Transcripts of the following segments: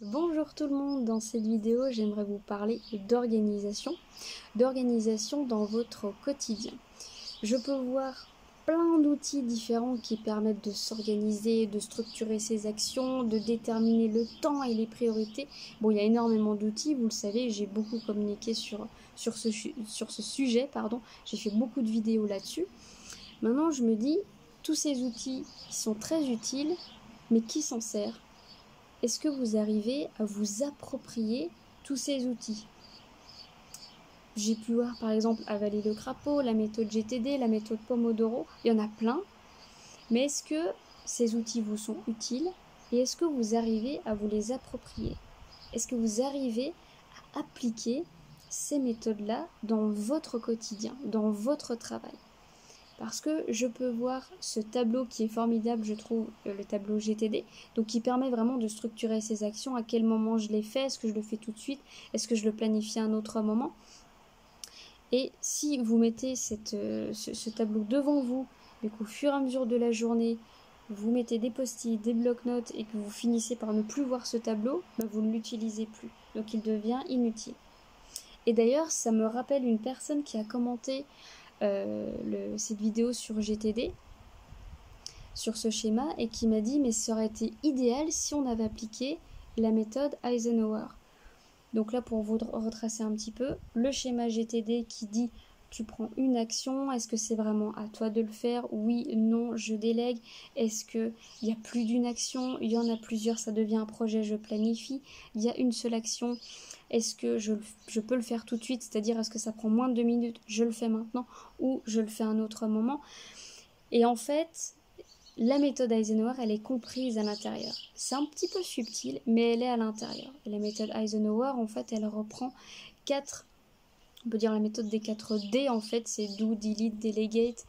Bonjour tout le monde, dans cette vidéo j'aimerais vous parler d'organisation dans votre quotidien. Je peux voir plein d'outils différents qui permettent de s'organiser, de structurer ses actions, de déterminer le temps et les priorités. Bon, il y a énormément d'outils, vous le savez, j'ai beaucoup communiqué sur ce sujet, j'ai fait beaucoup de vidéos là-dessus. Maintenant je me dis, tous ces outils ils sont très utiles, mais qui s'en sert ? Est-ce que vous arrivez à vous approprier tous ces outils? J'ai pu voir par exemple avaler le crapaud, la méthode GTD, la méthode Pomodoro, il y en a plein. Mais est-ce que ces outils vous sont utiles et est-ce que vous arrivez à vous les approprier? Est-ce que vous arrivez à appliquer ces méthodes-là dans votre quotidien, dans votre travail? Parce que je peux voir ce tableau qui est formidable, je trouve, le tableau GTD, donc qui permet vraiment de structurer ses actions, à quel moment je les fais, est-ce que je le fais tout de suite, est-ce que je le planifie à un autre moment. Et si vous mettez ce tableau devant vous, et qu'au fur et à mesure de la journée, vous mettez des post-it, des blocs-notes, et que vous finissez par ne plus voir ce tableau, vous ne l'utilisez plus, donc il devient inutile. Et d'ailleurs, ça me rappelle une personne qui a commenté cette vidéo sur GTD, sur ce schéma, et qui m'a dit mais ça aurait été idéal si on avait appliqué la méthode Eisenhower. Donc là, pour vous retracer un petit peu, le schéma GTD qui dit tu prends une action, est-ce que c'est vraiment à toi de le faire? Oui, non, je délègue. Est-ce qu'il y a plus d'une action? Il y en a plusieurs, ça devient un projet, je planifie. Il y a une seule action, est-ce que je peux le faire tout de suite? C'est-à-dire, est-ce que ça prend moins de 2 minutes? Je le fais maintenant ou je le fais à un autre moment? Et en fait, la méthode Eisenhower, elle est comprise à l'intérieur. C'est un petit peu subtil, mais elle est à l'intérieur. Et la méthode Eisenhower, en fait, elle reprend on peut dire la méthode des 4 D, en fait, c'est do, delete, delegate.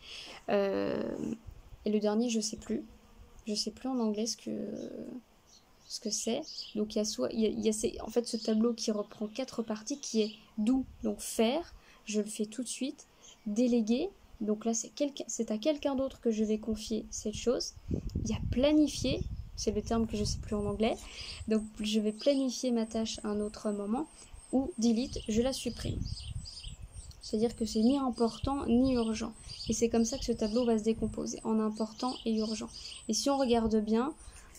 Et le dernier, je sais plus. Je sais plus en anglais ce que c'est. Donc il y a en fait ce tableau qui reprend 4 parties qui est do, donc faire, je le fais tout de suite, déléguer, donc là c'est à quelqu'un d'autre que je vais confier cette chose. Il y a planifier, c'est le terme que je sais plus en anglais, donc je vais planifier ma tâche à un autre moment, ou delete, je la supprime. C'est-à-dire que c'est ni important ni urgent. Et c'est comme ça que ce tableau va se décomposer, en important et urgent. Et si on regarde bien,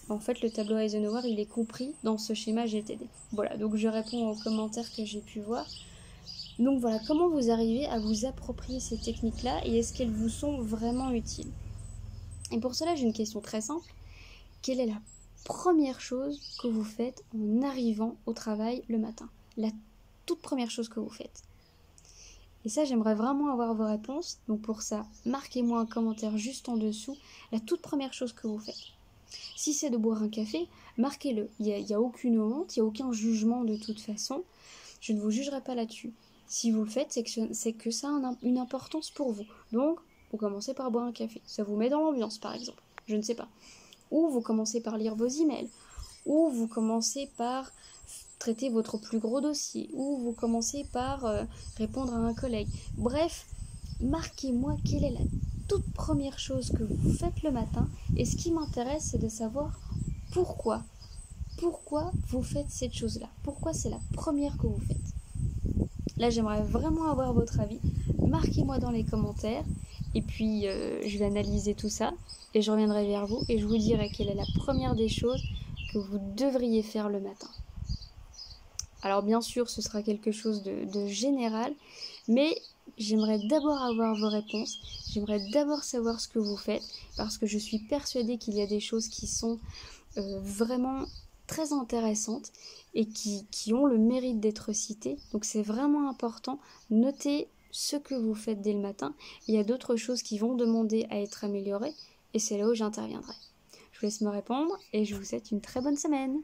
en fait, le tableau Eisenhower, il est compris dans ce schéma GTD. Voilà, donc je réponds aux commentaires que j'ai pu voir. Donc voilà, comment vous arrivez à vous approprier ces techniques-là et est-ce qu'elles vous sont vraiment utiles? Et pour cela, j'ai une question très simple. Quelle est la première chose que vous faites en arrivant au travail le matin? La toute première chose que vous faites. Et ça, j'aimerais vraiment avoir vos réponses. Donc pour ça, marquez-moi un commentaire juste en dessous, la toute première chose que vous faites. Si c'est de boire un café, marquez-le. Il n'y a aucune honte, il n'y a aucun jugement de toute façon. Je ne vous jugerai pas là-dessus. Si vous le faites, c'est que ça a une importance pour vous. Donc, vous commencez par boire un café. Ça vous met dans l'ambiance, par exemple. Je ne sais pas. Ou vous commencez par lire vos emails. Ou vous commencez par traiter votre plus gros dossier, ou vous commencez par répondre à un collègue. Bref, marquez-moi quelle est la toute première chose que vous faites le matin, et ce qui m'intéresse, c'est de savoir pourquoi. Pourquoi vous faites cette chose-là? Pourquoi c'est la première que vous faites? Là, j'aimerais vraiment avoir votre avis. Marquez-moi dans les commentaires, et puis je vais analyser tout ça, et je reviendrai vers vous, et je vous dirai quelle est la première des choses que vous devriez faire le matin. Alors bien sûr, ce sera quelque chose de général, mais j'aimerais d'abord avoir vos réponses, j'aimerais d'abord savoir ce que vous faites, parce que je suis persuadée qu'il y a des choses qui sont vraiment très intéressantes et qui ont le mérite d'être citées. Donc c'est vraiment important, notez ce que vous faites dès le matin. Il y a d'autres choses qui vont demander à être améliorées, et c'est là où j'interviendrai. Je vous laisse me répondre, et je vous souhaite une très bonne semaine.